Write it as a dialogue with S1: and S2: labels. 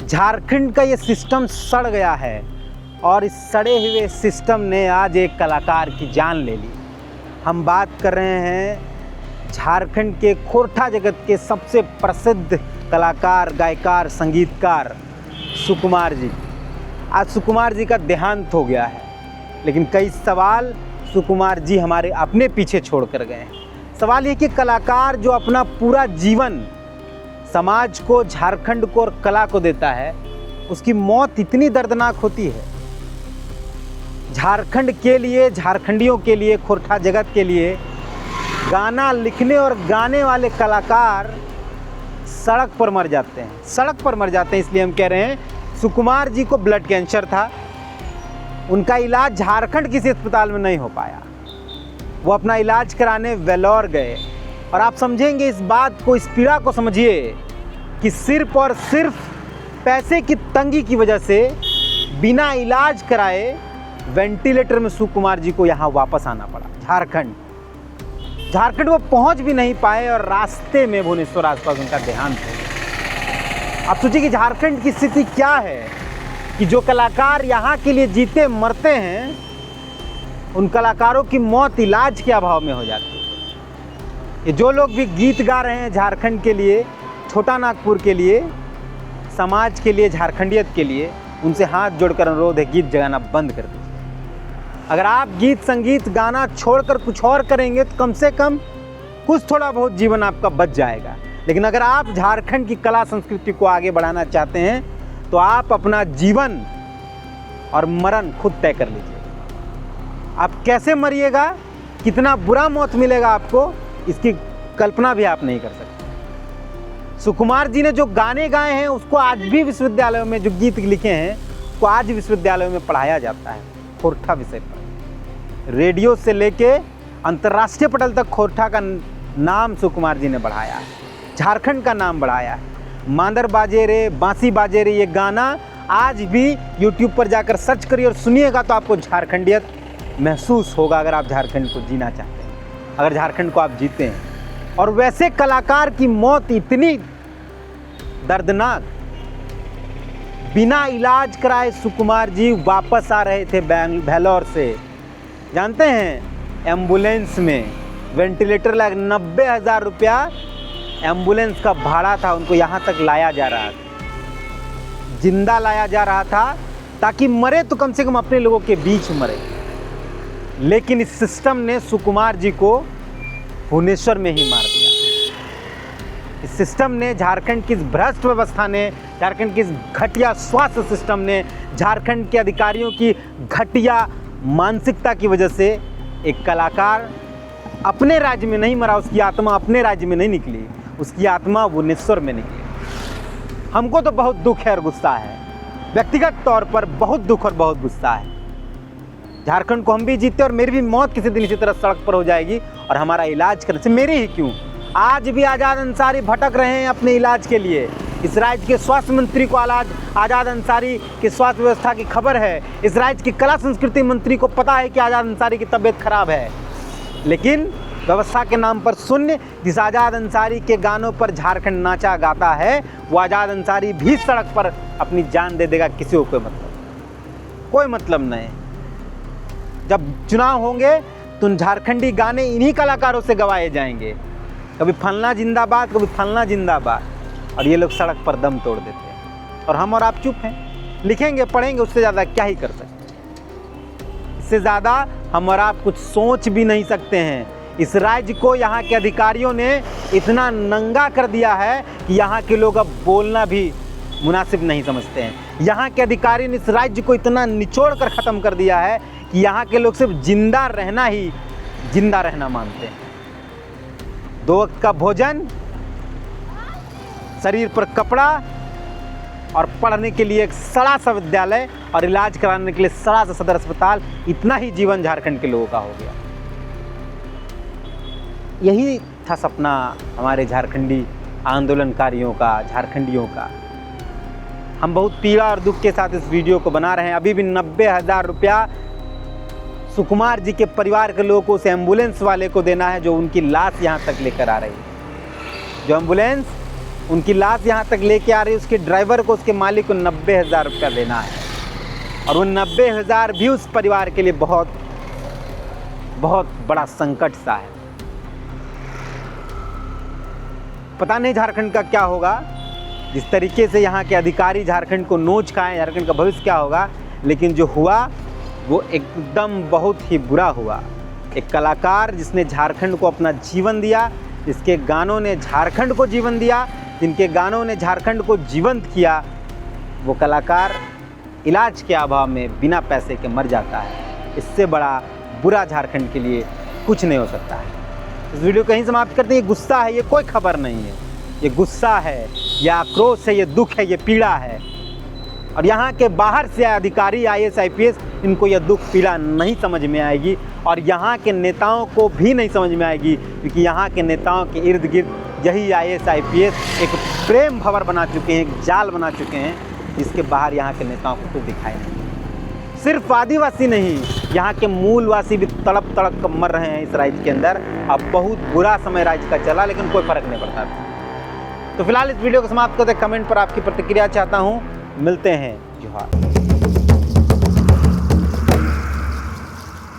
S1: झारखंड का ये सिस्टम सड़ गया है और इस सड़े हुए सिस्टम ने आज एक कलाकार की जान ले ली। हम बात कर रहे हैं झारखंड के खोरठा जगत के सबसे प्रसिद्ध कलाकार, गायकार, संगीतकार सुकुमार जी। आज सुकुमार जी का देहांत हो गया है, लेकिन कई सवाल सुकुमार जी हमारे अपने पीछे छोड़ कर गए हैं। सवाल ये कि कलाकार जो अपना पूरा जीवन समाज को, झारखंड को और कला को देता है, उसकी मौत इतनी दर्दनाक होती है। झारखंड के लिए, झारखंडियों के लिए, खोरठा जगत के लिए गाना लिखने और गाने वाले कलाकार सड़क पर मर जाते हैं। सड़क पर मर जाते हैं इसलिए हम कह रहे हैं। सुकुमार जी को ब्लड कैंसर था, उनका इलाज झारखंड किसी अस्पताल में नहीं हो पाया। वो अपना इलाज कराने वेलोर गए और आप समझेंगे इस बात को, इस पीड़ा को समझिए कि सिर्फ और सिर्फ पैसे की तंगी की वजह से बिना इलाज कराए वेंटिलेटर में सुकुमार जी को यहाँ वापस आना पड़ा। झारखंड वो पहुँच भी नहीं पाए और रास्ते में भुवनेश्वर आसपास उनका देहांत हो गया। आप सोचिए कि झारखंड की स्थिति क्या है कि जो कलाकार यहाँ के लिए जीते मरते हैं, उन कलाकारों की मौत इलाज के अभाव में हो जाती है। ये जो लोग भी गीत गा रहे हैं झारखंड के लिए, छोटा नागपुर के लिए, समाज के लिए, झारखंडियत के लिए, उनसे हाथ जोड़कर अनुरोध है, गीत जगाना बंद कर दीजिए। अगर आप गीत संगीत गाना छोड़कर कुछ और करेंगे तो कम से कम कुछ थोड़ा बहुत जीवन आपका बच जाएगा। लेकिन अगर आप झारखंड की कला संस्कृति को आगे बढ़ाना चाहते हैं तो आप अपना जीवन और मरण खुद तय कर लीजिए। आप कैसे मरिएगा, कितना बुरा मौत मिलेगा आपको, इसकी कल्पना भी आप नहीं कर सकते। सुकुमार जी ने जो गाने गाए हैं उसको आज भी विश्वविद्यालयों में, जो गीत लिखे हैं उसको आज विश्वविद्यालयों में पढ़ाया जाता है। खोरठा विषय पर रेडियो से लेके अंतर्राष्ट्रीय पटल तक खोरठा का नाम सुकुमार जी ने बढ़ाया है, झारखंड का नाम बढ़ाया है। मांदर बाजे रे, बांसी बाजे रे, ये गाना आज भी यूट्यूब पर जाकर सर्च करिए और सुनिएगा तो आपको झारखंडियत महसूस होगा। अगर आप झारखंड को जीना चाहते हैं, अगर झारखंड को आप जीते हैं। और वैसे कलाकार की मौत इतनी दर्दनाक, बिना इलाज कराए सुकुमार जी वापस आ रहे थे वेलोर से। जानते हैं, एम्बुलेंस में वेंटिलेटर लग 90,000 रुपया एम्बुलेंस का भाड़ा था। उनको यहाँ तक लाया जा रहा था, जिंदा लाया जा रहा था, ताकि मरे तो कम से कम अपने लोगों के बीच मरे। लेकिन इस सिस्टम ने सुकुमार जी को भुवनेश्वर में ही मार दिया। इस सिस्टम ने, झारखंड की इस भ्रष्ट व्यवस्था ने, झारखंड की इस घटिया स्वास्थ्य सिस्टम ने, झारखंड के अधिकारियों की घटिया मानसिकता की वजह से एक कलाकार अपने राज्य में नहीं मरा, उसकी आत्मा अपने राज्य में नहीं निकली, उसकी आत्मा भुवनेश्वर में निकली। हमको तो बहुत दुख है और गुस्सा है, व्यक्तिगत तौर पर बहुत दुख और बहुत गुस्सा है। झारखंड को हम भी जीते और मेरी भी मौत किसी दिन इसी तरह सड़क पर हो जाएगी और हमारा इलाज करने से, मेरी ही क्यों, आज भी आज़ाद अंसारी भटक रहे हैं अपने इलाज के लिए। इस राज्य के स्वास्थ्य मंत्री को आज़ाद अंसारी की स्वास्थ्य व्यवस्था की खबर है। इस राज्य की कला संस्कृति मंत्री को पता है कि आज़ाद अंसारी की तबीयत खराब है, लेकिन व्यवस्था के नाम पर शून्य। जिस आज़ाद अंसारी के गानों पर झारखंड नाचा गाता है, वो आज़ाद अंसारी भी सड़क पर अपनी जान दे देगा, किसी को कोई मतलब नहीं। जब चुनाव होंगे तो झारखंडी गाने इन्हीं कलाकारों से गवाए जाएंगे, कभी फलना जिंदाबाद, कभी फलना जिंदाबाद, और ये लोग सड़क पर दम तोड़ देते हैं। और हम और आप चुप हैं, लिखेंगे पढ़ेंगे, उससे ज़्यादा क्या ही कर सकते। इससे ज़्यादा हम और आप कुछ सोच भी नहीं सकते हैं। इस राज्य को यहाँ के अधिकारियों ने इतना नंगा कर दिया है कि यहाँ के लोग अब बोलना भी मुनासिब नहीं समझते हैं। यहाँ के अधिकारी ने इस राज्य को इतना निचोड़ कर ख़त्म कर दिया है कि यहाँ के लोग सिर्फ जिंदा रहना ही जिंदा रहना मानते हैं। 2 वक्त का भोजन, शरीर पर कपड़ा और पढ़ने के लिए एक सड़ा सा विद्यालय और इलाज कराने के लिए सड़ा सा सदर अस्पताल, इतना ही जीवन झारखंड के लोगों का हो गया। यही था सपना हमारे झारखंडी आंदोलनकारियों का, झारखंडियों का। हम बहुत पीड़ा और दुख के साथ इस वीडियो को बना रहे हैं। अभी भी 90,000 रुपया सुकुमार जी के परिवार के लोगों को उस एम्बुलेंस वाले को देना है जो उनकी लाश यहाँ तक लेकर आ रही है। जो एम्बुलेंस उनकी लाश यहाँ तक लेके आ रही है, उसके ड्राइवर को, उसके मालिक को 90,000 रुपया देना है। और वो 90,000 भी उस परिवार के लिए बहुत बहुत बड़ा संकट सा है। पता नहीं झारखंड का क्या होगा। जिस तरीके से यहाँ के अधिकारी झारखंड को नोच खाएं, झारखंड का भविष्य क्या होगा। लेकिन जो हुआ वो एकदम बहुत ही बुरा हुआ। एक कलाकार जिसने झारखंड को अपना जीवन दिया, जिसके गानों ने झारखंड को जीवन दिया, जिनके गानों ने झारखंड को जीवंत किया, वो कलाकार इलाज के अभाव में बिना पैसे के मर जाता है। इससे बड़ा बुरा झारखंड के लिए कुछ नहीं हो सकता है। इस वीडियो को कहीं समाप्त करते हैं। ये गुस्सा है, ये कोई खबर नहीं है। ये गुस्सा है, ये आक्रोश है, ये दुख है, ये पीड़ा है। और यहाँ के बाहर से अधिकारी IAS IPS इनको यह दुख पीड़ा नहीं समझ में आएगी, और यहाँ के नेताओं को भी नहीं समझ में आएगी, क्योंकि यहाँ के नेताओं के इर्द गिर्द यही IAS IPS एक प्रेम भंवर बना चुके हैं, एक जाल बना चुके हैं, जिसके बाहर यहाँ के नेताओं को कुछ दिखाई नहीं। सिर्फ आदिवासी नहीं, यहाँ के मूलवासी भी तड़प तड़प कर मर रहे हैं इस राज्य के अंदर। अब बहुत बुरा समय राज्य का चला, लेकिन कोई फर्क नहीं पड़ता। तो फिलहाल इस वीडियो को समाप्त करते, कमेंट पर आपकी प्रतिक्रिया चाहता हूँ। मिलते हैं। जोहार।